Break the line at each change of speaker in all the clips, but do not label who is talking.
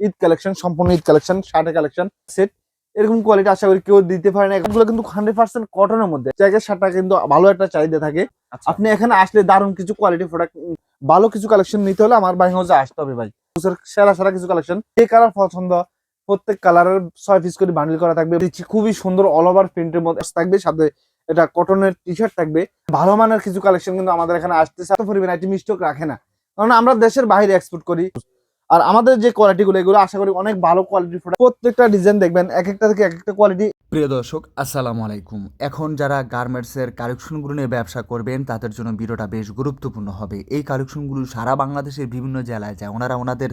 Eid collection, সম্পূর্ণ Eid collection, শার্টের collection set. এরকম কোয়ালিটি আশা করি কেউ দিতে পারে না। এগুলো কিন্তু 100% কটনের মধ্যে, জ্যাকেট শার্টটা কিন্তু ভালো একটা চাহিদা থাকে। আপনি এখানে আসলে দারুণ কিছু কোয়ালিটি প্রোডাক্ট, ভালো কিছু কালেকশন নিতে হলে আমার বাইং হাউসে আসতে হবে ভাই। সেরা সেরা কিছু কালেকশন, যে কালার পছন্দ প্রত্যেক কালারের 6 পিস করে বান্ডিল করা থাকবে। খুবই সুন্দর অল ওভার প্রিন্টের মধ্যে থাকবে, সাথে এটা কটনের টি শার্ট থাকবে। ভালো মানের কিছু কালেকশন কিন্তু আমাদের এখানে আসতেছে। এত পরিমাণ আইটেম স্টক রাখে না, কারণ আমরা দেশের বাইরে এক্সপোর্ট করি। আর আমাদের যে কোয়ালিটি গুলো, এগুলো আশা করি অনেক ভালো কোয়ালিটির প্রোডাক্ট। প্রত্যেকটা ডিজাইন দেখবেন এক একটা থেকে এক একটা কোয়ালিটি।
প্রিয় দর্শক, আসসালামু আলাইকুম। এখন যারা গার্মেন্টসের কালেকশনগুলো নিয়ে ব্যবসা করবেন তাদের জন্য ভিডিওটা বেশ গুরুত্বপূর্ণ হবে। এই কালেকশনগুলো সারা বাংলাদেশের বিভিন্ন জেলায় যায়, ওনাদের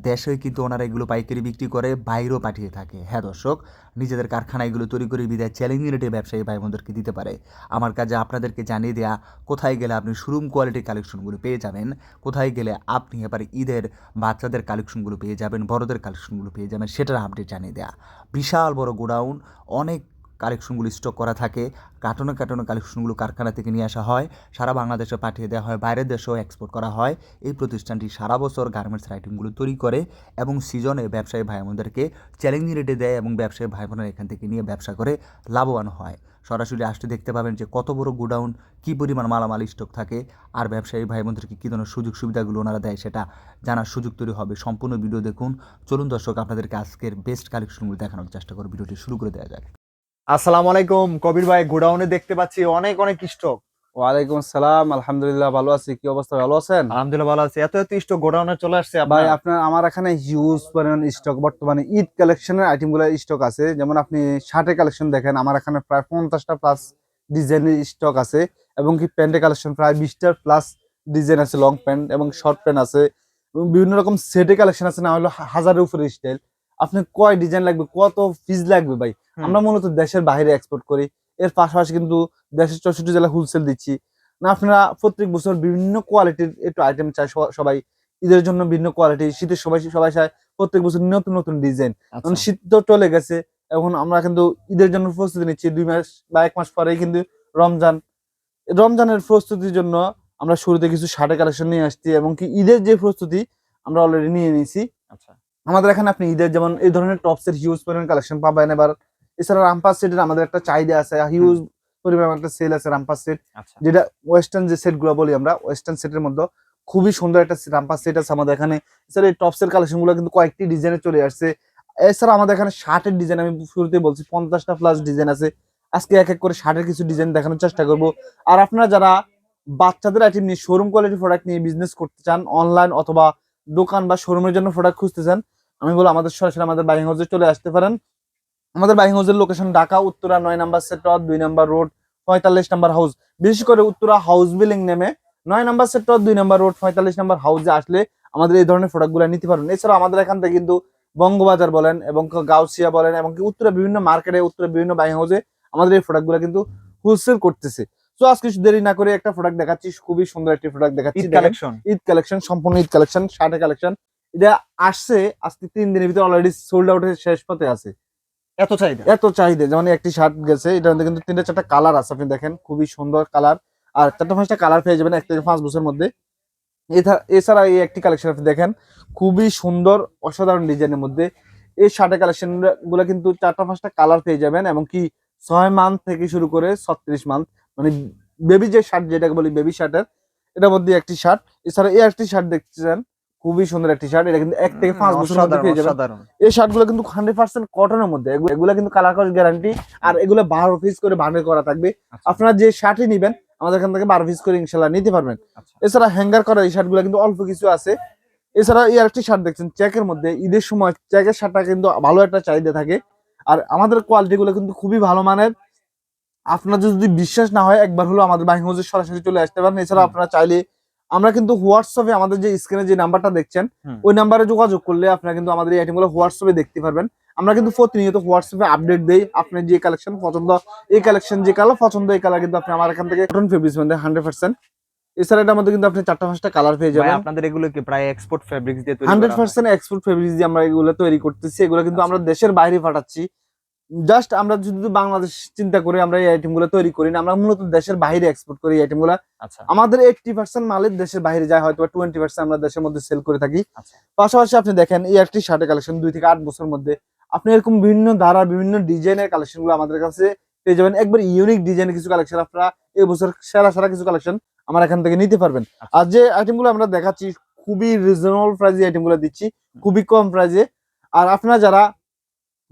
দেশে কিন্তু ওনারা এগুলো পাইকারি বিক্রি করে বাইরেও পাঠিয়ে থাকে। হ্যাঁ দর্শক, নিজেদের কারখানায় এগুলো তৈরি করে বিদায় চ্যালেঞ্জিং রেটে ব্যবসায়ী ভাই বোনদেরকে দিতে পারে। আমার কাজে আপনাদেরকে জানিয়ে দেয়া কোথায় গেলে আপনি শোরুম কোয়ালিটির কালেকশনগুলো পেয়ে যাবেন, কোথায় গেলে আপনি এবার ঈদের বাচ্চাদের কালেকশনগুলো পেয়ে যাবেন, বড়দের কালেকশনগুলো পেয়ে যাবেন, সেটার আপডেট জানিয়ে দেয়া। বিশাল বড় গোডাউন, অনেক কালেকশনগুলো স্টক করা থাকে। কার্টনে কার্টনে কালেকশনগুলো কারখানা থেকে নিয়ে আসা হয়, সারা বাংলাদেশে পাঠিয়ে দেওয়া হয়, বাইরের দেশেও এক্সপোর্ট করা হয়। এই প্রতিষ্ঠানটি সারা বছর গার্মেন্টস আইটেমগুলো তৈরি করে এবং সিজনে ব্যবসায়ী ভাই বোনদেরকে চ্যালেঞ্জিং রেটে দেয় এবং ব্যবসায়ী ভাই বোনেরা এখান থেকে নিয়ে ব্যবসা করে লাভবান হয়। সরাসরি আসতে দেখতে পাবেন যে কত বড় গোডাউন, কী পরিমাণ মালামাল স্টক থাকে, আর ব্যবসায়ী ভাই বোনদেরকে কী ধরনের সুযোগ সুবিধাগুলো ওনারা দেয় সেটা জানার সুযোগ তৈরি হবে। সম্পূর্ণ ভিডিও দেখুন। চলুন দর্শক, আপনাদেরকে আজকের বেস্ট কালেকশনগুলো দেখানোর চেষ্টা করে ভিডিওটি শুরু করে দেওয়া যাক।
আসসালামু আলাইকুম কবির ভাই, গোডাউনে দেখতে পাচ্ছি অনেক অনেক স্টক।
ওয়ালাইকুম আসসালাম, আলহামদুলিল্লাহ ভালো আছি। কি অবস্থা, ভালো আছেন?
আলহামদুলিল্লাহ ভালো আছি। এত এত স্টক গোডাউনে চলে আসছে
ভাই
আপনার।
আমার এখানে হিউজ পরিমাণ স্টক, বর্তমানে ঈদ কালেকশনের আইটেম গুলো স্টক আছে। যেমন আপনি শার্টের কালেকশন দেখেন, আমার এখানে প্রায় 50টা প্লাস ডিজাইনের স্টক আছে। এবং কি প্যান্টের কালেকশন প্রায় 20টার প্লাস ডিজাইন আছে, লং প্যান্ট এবং শর্ট প্যান্ট আছে। এবং বিভিন্ন রকম সেটের কালেকশন আছে, না হলো হাজারের উপরে স্টাইল। আপনি কয় ডিজাইন লাগবে, কত পিস লাগবে ভাই? আমরা মূলত দেশের বাইরে এক্সপোর্ট করি, এর পাশাপাশি কিন্তু দেশের 64 জেলা হোলসেল দিচ্ছি। না আপনারা প্রত্যেক বছর বিভিন্ন কোয়ালিটির একটু আইটেম চাই সবাই। ঈদের জন্য ভিন্ন কোয়ালিটি, শীতের সবাই সবাই চায় প্রত্যেক বছর নতুন নতুন ডিজাইন। কারণ শীত তো চলে গেছে, এখন আমরা কিন্তু ঈদের জন্য প্রস্তুতি নিচ্ছি। 2 মাস বা 1 মাস পরেই কিন্তু রমজান। রমজানের প্রস্তুতির জন্য আমরা শুরুতে কিছু শার্টের কালেকশন নিয়ে আসছি, এবং কি ঈদের যে প্রস্তুতি আমরা অলরেডি নিয়ে নিয়েছি।
আচ্ছা,
আমাদের এখানে আপনি ঈদের যেমন এই ধরনের টপসের হিউজ পরিমাণ কালেকশন পাবেন। এবার এছাড়া রামপাস সেটের আমাদের একটা চাহিদা আছে, হিউজ পরিমাণ একটা সেল আছে রামপাস সেট,
আচ্ছা,
যেটা ওয়েস্টার্ন যে সেট গুলো বলি আমরা, ওয়েস্টার্ন সেটের মধ্যে খুবই সুন্দর একটা রামপাস সেট আছে আমাদের এখানে। এছাড়া এই টপসের কালেকশন গুলো কিন্তু কয়েকটি ডিজাইনে চলে আসছে। এছাড়া আমাদের এখানে শার্টের ডিজাইন, আমি শুরুতেই বলছি 50টা প্লাস ডিজাইন আছে। আজকে এক এক করে শার্টের কিছু ডিজাইন দেখানোর চেষ্টা করব। আর আপনারা যারা বাচ্চাদের আইটেম নিয়ে শোরুম কোয়ালিটি প্রোডাক্ট নিয়ে বিজনেস করতে চান, অনলাইন অথবা দোকান বা শোরুমের জন্য প্রোডাক্ট খুঁজতে চান, আমি বলবো আমাদের সরাসরি আমাদের বাইং হাউসে চলে আসতে পারেন। আমাদের বাইং হাউসের লোকেশন ঢাকা উত্তরা 9 নম্বর সেক্টর, 2 নম্বর রোড, 45 নম্বর হাউস। বিশেষ করে উত্তরা হাউস বিল্ডিং নেমে 9 নম্বর সেক্টর, 2 নম্বর রোড, 45 নম্বর হাউসে আসলে আমাদের এই ধরনের প্রোডাক্ট গুলো নিতে পারেন। এছাড়া আমাদের এখান থেকে কিন্তু বঙ্গবাজার বলেন এবং গাউসিয়া বলেন এবং কি উত্তরা বিভিন্ন মার্কেটে, উত্তরা বিভিন্ন বাইং হাউসে আমাদের এই প্রোডাক্ট গুলো কিন্তু হোলসেল করতেছে। তো আজকে দেরি না করে একটা প্রোডাক্ট দেখাচ্ছি, খুবই সুন্দর একটি প্রোডাক্ট দেখাচ্ছি।
ঈদ কালেকশন।
ঈদ কালেকশন, সম্পূর্ণ ঈদ কালেকশন, শার্টের কালেকশন। এটা আসছে আজকে 3 দিনের ভিতরে, অলরেডি সোল্ড আউট এর শেষ পথে আছে।
এত চাহিদা।
এত চাহিদা, যেমন একটি শার্ট গেছে, এটার মধ্যে কিন্তু 3টা 4টা কালার আছে, আপনি দেখেন খুবই সুন্দর কালার। আর 4টা 5টা কালার পেয়ে যাবেন 1 থেকে 5 বছরের মধ্যে। এছাড়া এই একটি কালেকশন আপনি দেখেন, খুবই সুন্দর অসাধারণ ডিজাইনের মধ্যে। এই শার্টের কালেকশন গুলো কিন্তু 4টা 5টা কালার পেয়ে যাবেন, এবং কি 6 মান্থ থেকে শুরু করে 36 মান্থ, মানে বেবি যে শার্ট যেটাকে বলি বেবি শার্টের, এটার মধ্যে একটি শার্ট। এছাড়া এই একটি শার্ট দেখছেন, খুবই সুন্দর একটি শার্ট, এটা কিন্তু 1 থেকে 5 বছরের মধ্যে পেয়ে যাবেন।
অসাধারণ।
এই শার্টগুলো কিন্তু 100% কটনের মধ্যে, এগুলো কিন্তু কালার কস গ্যারান্টি। আর এগুলো 12 পিস করে বান্ডেল করা থাকবে। আপনারা যে শার্টই নিবেন আমাদের এখান থেকে 12 পিস করে ইনশাল্লাহ নিতে পারবেন। এছাড়া হ্যাঙ্গার করা এই শার্টগুলো কিন্তু অল্প কিছু আছে। এছাড়া এই আরেকটি শার্ট দেখছেন চেকের মধ্যে, ঈদের সময় চেকের শার্টটা কিন্তু ভালো একটা চাহিদা থাকে। আর আমাদের কোয়ালিটি গুলো কিন্তু খুবই ভালো মানের। আপনার যদি বিশ্বাস না হয়, একবার হলো আমাদের বাইং হাউসে সরাসরি চলে আসতে পারেন। এছাড়া আপনারা চাইলে আমরা কিন্তু হোয়াটসঅ্যাপে আমাদের যে স্ক্রিনে যে নাম্বারটা দেখছেন, ওই নাম্বারে যোগাযোগ করলে আপনারা কিন্তু আমাদের এই আইটেমগুলো হোয়াটসঅ্যাপে দেখতে পারবেন। আমরা কিন্তু প্রতিনিয়ত হোয়াটসঅ্যাপে আপডেট দেই। আপনার যে কালেকশন পছন্দ, এই কালেকশন যে কালার পছন্দ, এই কালার কিন্তু আপনি আমার এখান থেকে কটন ফেব্রিক্স মধ্যে 100%। এছাড়া এটার মধ্যে কিন্তু আপনি 4টা 5টা কালার পেয়ে
ভাই,
যাবেন।
আপনাদের এগুলো কি প্রায় এক্সপোর্ট ফেব্রিক্স দিয়ে তৈরি করা হয়?
100% এক্সপোর্ট ফেব্রিক্স দিয়ে আমরা এগুলো তৈরি করতেছি। এগুলো কিন্তু আমরা দেশের বাইরে পাঠাচ্ছি। জাস্ট আমরা যদি বাংলাদেশ চিন্তা করি, আমরা এই আইটেম গুলো তৈরি করি না, আমরা মূলত দেশের বাইরে এক্সপোর্ট করি এই আইটেম গুলা।
আচ্ছা
আমাদের 80% মালের দেশের বাইরে যায়, হয়তো 20% আমরা দেশের মধ্যে সেল করে থাকি।
আচ্ছা
পাশাপাশি আপনি দেখেন এই একটি শার্টের কালেকশন 2 থেকে 8 বছরের মধ্যে আপনি এরকম বিভিন্ন ধারা বিভিন্ন ডিজাইনের কালেকশন গুলো আমাদের কাছে পেয়ে যাবেন। একবার ইউনিক ডিজাইনের কিছু কালেকশন আপনারা এই বছর সেরা সেরা কিছু কালেকশন আমার এখান থেকে নিতে পারবেন।
আচ্ছা।
আর যে আইটেম গুলো আমরা দেখাচ্ছি খুবই রিজনেবল প্রাইসে আইটেম গুলো দিচ্ছি, খুবই কম প্রাইসে। আর আপনারা যারা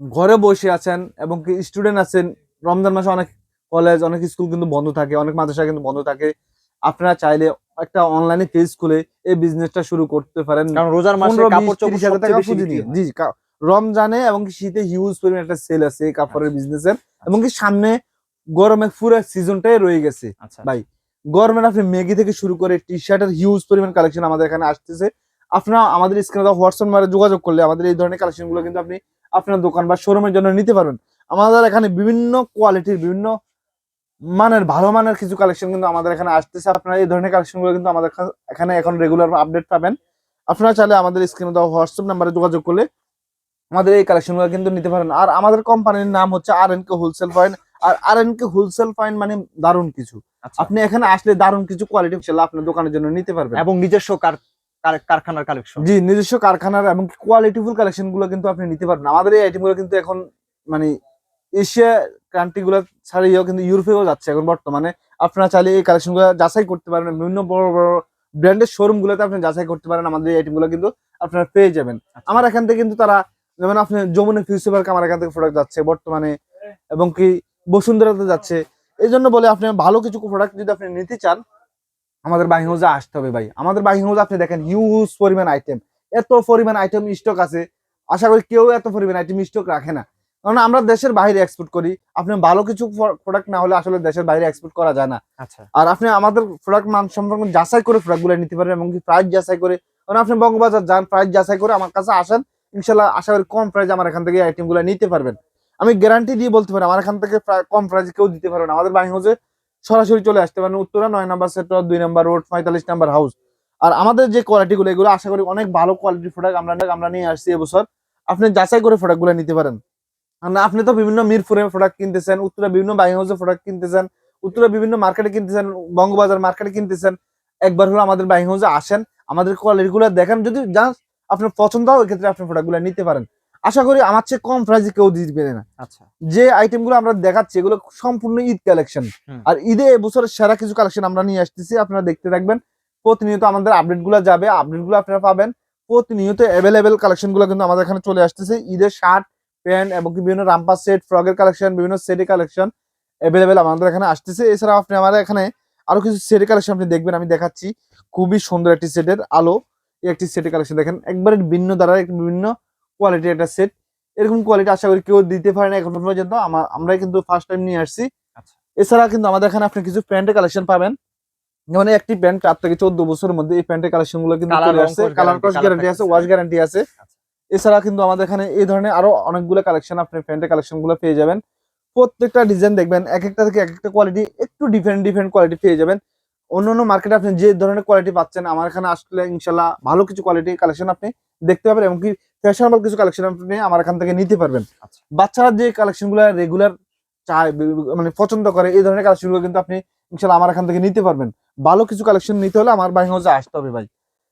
ঘরে বসে আছেন এবং কি স্টুডেন্ট আছেন, রমজান মাসে অনেক কলেজ অনেক স্কুল কিন্তু বন্ধ থাকে, অনেক মাদ্রাসা কিন্তু বন্ধ থাকে, আপনারা চাইলে একটা অনলাইনে পেজ খুলে এই বিজনেসটা শুরু করতে পারেন।
কারণ রোজার মাসে
15,
কাপড়
20,
চোপড়
30 হাজার
সবচেয়ে
টাকা
বেশি
পুঁজি
বিক্রি
নিয়ে।
হয়।
জি, রমজানে এবং কি শীতে হিউজ পরিমাণ একটা সেল আছে এই কাপড়ের বিজনেসের, এবং কি সামনে গরমে পুরো সিজনটাই রয়ে গেছে
আচ্ছা
ভাই। গরমের আপনি ম্যাগি থেকে শুরু করে টি শার্টের হিউজ পরিমাণ কালেকশন আমাদের এখানে আসতেছে। আপনারা আমাদের স্ক্রিনে দেওয়া হোয়াটসঅ্যাপ নাম্বারে যোগাযোগ করলে আমাদের এই ধরনের কালেকশন গুলো কিন্তু আপনি আপনার দোকান বা শোরুমের জন্য নিতে পারবেন। আমাদের এখানে বিভিন্ন কোয়ালিটির বিভিন্ন মানের ভালো মানের কিছু কালেকশন কিন্তু আমাদের এখানে আসতেছে। আপনারা এই ধরনের কালেকশন গুলো কিন্তু আমাদের এখানে এখন রেগুলার আপডেট পাবেন। আপনারা চাইলে আমাদের স্ক্রিনে দেওয়া হোয়াটসঅ্যাপ নাম্বারে যোগাযোগ করলে আমাদের এই কালেকশন গুলো কিন্তু নিতে পারেন। আর আমাদের কোম্পানির নাম হচ্ছে আর.এন.কে হোলসেল পয়েন্ট। আর আর.এন.কে হোলসেল পয়েন্ট মানে দারুণ কিছু।
আচ্ছা
আপনি এখানে আসলে দারুণ কিছু কোয়ালিটি আপনার দোকানের জন্য নিতে পারবেন।
এবং নিজস্ব কারখানার কালেকশন।
জি, নিজস্ব কারখানার এবং কোয়ালিটিফুল কালেকশন গুলো কিন্তু আপনি নিতে পারবেন। আমাদের এই আইটেম গুলো কিন্তু এখন মানে এশিয়া কান্ট্রি গুলো ছাড়িয়েও কিন্তু ইউরোপেও যাচ্ছে এখন বর্তমানে। আপনারা চাইলে এই কালেকশন গুলো যাচাই করতে পারেন, বিভিন্ন বড় বড় ব্র্যান্ডের শোরুম গুলোতে আপনি যাচাই করতে পারেন, আমাদের এই আইটেম গুলো কিন্তু আপনারা পেয়ে যাবেন। আমার এখান থেকে কিন্তু তারা যেমন আপনি যমুনা ফিউচার পার্ক আমার এখান থেকে প্রোডাক্ট যাচ্ছে বর্তমানে, এবং কি বসুন্ধরাতে যাচ্ছে। এই জন্য বলে আপনি ভালো কিছু প্রোডাক্ট যদি আপনি নিতে চান আমাদের বাইং হাউসে আসতে হবে ভাই। আমাদের বাইং হাউসে আপনি দেখেন হিউজ পরিমাণ আইটেম, এত পরিমাণ আইটেম স্টক আছে, আশা করি কেউ এত পরিমাণ আইটেম স্টক রাখে না। কারণ আমরা দেশের বাইরে এক্সপোর্ট করি, আপনি ভালো কিছু প্রোডাক্ট না হলে আসলে দেশের বাইরে এক্সপোর্ট করা যায় না।
আচ্ছা
আর আপনি আমাদের প্রোডাক্ট মান সম্পর্কে যাচাই করে প্রোডাক্ট গুলো নিতে পারবেন, এবং প্রাইস যাচাই করে। কারণ আপনি বঙ্গবাজার যান, প্রাইস যাচাই করে আমার কাছে আসেন, ইনশাল্লাহ আশা করি কম প্রাইসে আমার এখান থেকে আইটেম গুলো নিতে পারবেন। আমি গ্যারান্টি দিয়ে বলতে পারি আমার এখান থেকে কম প্রাইসে কেউ দিতে পারবে না। আমাদের বাইং হাউসে সরাসরি চলে আসতে পারেন, উত্তরা 9 নম্বর সেক্টর 2 নম্বর রোড 45 নম্বর হাউস। আর আমাদের যে কোয়ালিটি গুলো এগুলো আশা করি অনেক ভালো কোয়ালিটির প্রোডাক্ট আমরা নিয়ে আসছি এবছর। আপনি যাচাই করে প্রোডাক্ট গুলো নিতে পারেন। না আপনি তো বিভিন্ন মিরপুরে প্রোডাক্ট কিনতেছেন, উত্তরা বিভিন্ন বাইং হাউসে প্রোডাক্ট কিনতেছেন, উত্তরা বিভিন্ন মার্কেটে কিনতেছেন, বঙ্গবাজার মার্কেটে কিনতেছেন, একবার হলো আমাদের বাইং হাউসে আসেন, আমাদের কোয়ালিটি গুলো দেখেন, যদি জাস্ট আপনার পছন্দ হয় ওই ক্ষেত্রে আপনি প্রোডাক্ট গুলো নিতে পারেন। আশা করি আমার চেয়ে কম প্রাইসে কেউ দিবে না।
আচ্ছা
যে আইটেম গুলো আমরা দেখাচ্ছি এগুলো সম্পূর্ণ ঈদ কালেকশন।
হুম।
আর ঈদে এবছরের সেরা কিছু কালেকশন আমরা নিয়ে আসতেছি, আপনারা দেখতে থাকবেন। প্রতিনিয়ত আমাদের আপডেট গুলো যাবে, আপডেট গুলো আপনারা পাবেন। প্রতিনিয়ত অ্যাভেলেবেল কালেকশন গুলো কিন্তু আমাদের এখানে চলে আসতেছে। ঈদের শার্ট প্যান্ট এবং বিভিন্ন রামপাস সেট ফ্রকের কালেকশন, বিভিন্ন সেটের কালেকশন অ্যাভেলেবেল আমাদের এখানে আসতেছে। এছাড়া আপনি আমাদের এখানে আরো কিছু সেটের কালেকশন আপনি দেখবেন, আমি দেখাচ্ছি। খুবই সুন্দর একটি সেটের আলো, এই একটি সেটের কালেকশন দেখেন, একবারে ভিন্ন দ্বারা বিভিন্ন কোয়ালিটির একটা সেট। এরকম কোয়ালিটি আশা করি কেউ দিতে পারে না এখন পর্যন্ত, আমরাই কিন্তু ফার্স্ট টাইম নিয়ে আসছি।
আচ্ছা
এছাড়া কিন্তু আমাদের এখানে আপনি কিছু প্যান্টের কালেকশন পাবেন, যেমন এই একটি প্যান্ট 4 থেকে 14 বছরের মধ্যে এই প্যান্টের কালেকশন গুলো কিন্তু
Colour,
চলে
রং,
আসছে,
কোশ
কালার
guarantee,
কস গ্যারান্টি আছে,
থাকতেছে।
ওয়াশ গ্যারান্টি আছে।
আচ্ছা।
এছাড়া কিন্তু আমাদের এখানে এই ধরনের আরো অনেকগুলো কালেকশন আপনি প্যান্টের কালেকশন গুলো পেয়ে যাবেন। প্রত্যেকটা ডিজাইন দেখবেন এক একটা থেকে এক একটা কোয়ালিটি একটু ডিফারেন্ট কোয়ালিটি পেয়ে যাবেন। অন্যান্য মার্কেটে আপনি যে ধরনের কোয়ালিটি পাচ্ছেন আমার এখানে আসলে ইনশাল্লাহ ভালো কিছু কোয়ালিটি কালেকশন আপনি দেখতে পাবেন, এমনকি ফ্যাশনেবল কিছু কালেকশন আপনি আমার এখান থেকে নিতে পারবেন।
আচ্ছা
বাচ্চারা যে কালেকশন গুলো রেগুলার চায় মানে পছন্দ করে এই ধরনের কালেকশন গুলো কিন্তু আপনি ইনশাল্লাহ আমার এখান থেকে নিতে পারবেন। ভালো কিছু কালেকশন নিতে হলে আমার বাইং হাউসে আসতে হবে ভাই।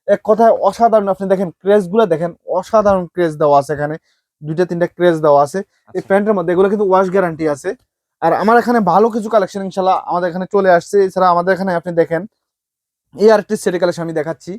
এক কথায় অসাধারণ, আপনি দেখেন ক্রেজ গুলো দেখেন, অসাধারণ ক্রেজ দেওয়া আছে এখানে, 2-3টা ক্রেজ দেওয়া আছে এই
আচ্ছা।
প্যান্টের মধ্যে, এগুলো কিন্তু ওয়াশ গ্যারান্টি আছে। আর আমার এখানে ভালো কিছু কালেকশন ইনশাল্লাহ আমাদের এখানে চলে আসছে। এছাড়া আমাদের এখানে আপনি দেখেন এই আরেকটি সেটের কালেকশন আমি দেখাচ্ছি,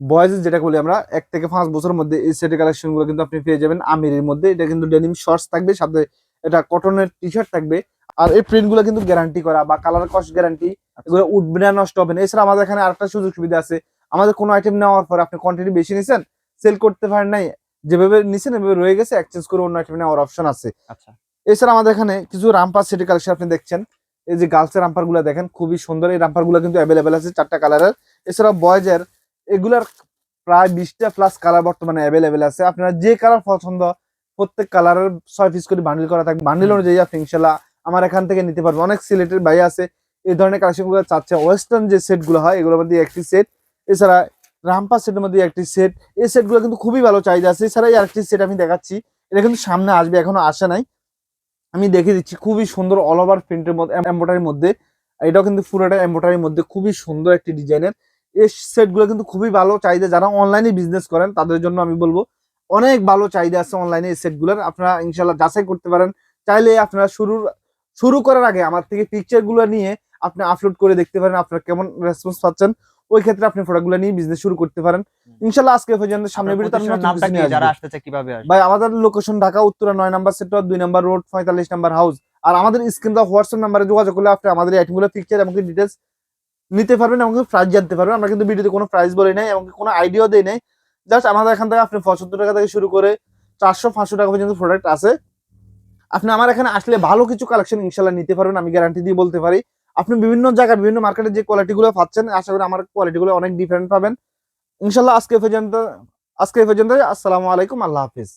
বয়েজের যেটা বলি আমরা 1 থেকে 5 বছরের মধ্যে এই সেটের কালেকশন গুলো কিন্তু আপনি পেয়ে যাবেন আমিরের মধ্যে। এটা কিন্তু ডেনিম শর্টস থাকবে, সাথে এটা কটনের টি শার্ট থাকবে। আর এই প্রিন্ট গুলো কিন্তু গ্যারান্টি করা বা কালার কস্ট গ্যারান্টি, এগুলো উঠবে না, নষ্ট হবে না। এছাড়া আমাদের এখানে আরেকটা সুযোগ সুবিধা আছে, আমাদের কোনো আইটেম নেওয়ার পর আপনি কোয়ান্টিটি বেশি নিছেন, সেল করতে পারেন নাই, যেভাবে নিছেন এভাবে রয়ে গেছে, এক্সচেঞ্জ করে অন্য আইটেম নেওয়ার অপশন আছে।
আচ্ছা
এছাড়া আমাদের এখানে কিছু রামপার সেটের কালেকশন আপনি দেখছেন, এই যে গার্লসের রামপার গুলা দেখেন খুবই সুন্দর, এই রামপার গুলা কিন্তু অ্যাভেলেবেল আছে 4টা কালারের। এছাড়া বয়েজের এগুলার প্রায় 20টা প্লাস কালার বর্তমানে অ্যাভেলেবেল আছে। আপনারা যে কালার পছন্দ প্রত্যেক কালারের 6 পিস করে বান্ডিল করা থাকবে, বান্ডিল অনুযায়ী আপনি ইনশাল্লাহ আমার এখান থেকে নিতে পারবেন। অনেক সিলেটের ভাই আছে এই ধরনের কালেকশন গুলো চাচ্ছে, ওয়েস্টার্ন যে সেট গুলো হয় এগুলোর মধ্যে একটি সেট, এছাড়া রামপার সেটের মধ্যে একটি সেট, এই সেট গুলো কিন্তু খুবই ভালো চাহিদা আছে। এছাড়া এই আরেকটি সেট আমি দেখাচ্ছি, এটা কিন্তু সামনে আসবে, এখনো আসে নাই। আমি দেখিয়ে দিচ্ছি, খুবই সুন্দর অল ওভার প্রিন্টের মধ্যে, এমব্রয়ডারির মধ্যে। এটাও কিন্তু পুরোটা এমব্রয়ডারির মধ্যে, খুবই সুন্দর একটি ডিজাইনের। এই সেটগুলো কিন্তু খুবই ভালো চাহিদা, যারা অনলাইনে বিজনেস করেন তাদের জন্য আমি বলবো অনেক ভালো চাহিদা আছে অনলাইনে এই সেটগুলোর। আপনারা ইনশাল্লাহ যাচাই করতে পারেন। চাইলে আপনারা শুরু করার আগে আমার থেকে পিকচার গুলো নিয়ে আপনি আপলোড করে দেখতে পারেন আপনারা কেমন রেসপন্স পাচ্ছেন। ওই ক্ষেত্রে আপনি প্রোডাক্টগুলো নিয়ে বিজনেস শুরু করতে পারেন ইনশাল্লাহ। আজকে পর্যন্ত সামনে
আপনার
ভিডিওতে
প্রতিষ্ঠানের নামটা কি, যারা আসতে চায় কিভাবে আসবে?
ভাই আমাদের লোকেশন ঢাকা উত্তরা 9 নম্বর সেক্টর 2 নম্বর রোড 45 নম্বর হাউস। আর আমাদের স্ক্রিন দা হোয়াটসঅ্যাপ নাম্বারে যোগাযোগ করলে আপনি আমাদের আইটেমগুলো পিকচার এবং ডিটেলস নিতে পারবেন এবং প্রাইস জানতে পারবেন। আমরা কিন্তু ভিডিওতে কোনো প্রাইস বলি নাই এবং কোনো আইডিয়াও দেই নাই। জাস্ট আমাদের এখান থেকে আপনি 75 টাকা থেকে শুরু করে 400-500 টাকা পর্যন্ত প্রোডাক্ট আছে। আপনি আমার এখানে আসলে ভালো কিছু কালেকশন ইনশাল্লাহ নিতে পারবেন, আমি গ্যারান্টি দিয়ে বলতে পারি। আপনি বিভিন্ন জায়গায় বিভিন্ন মার্কেটে যে কোয়ালিটিগুলো পাচ্ছেন, আশা করি আমার কোয়ালিটিগুলো অনেক ডিফারেন্ট পাবেন ইনশাল্লাহ। আজকে এই পর্যন্ত, আসসালামু আলাইকুম, আল্লাহ হাফিজ।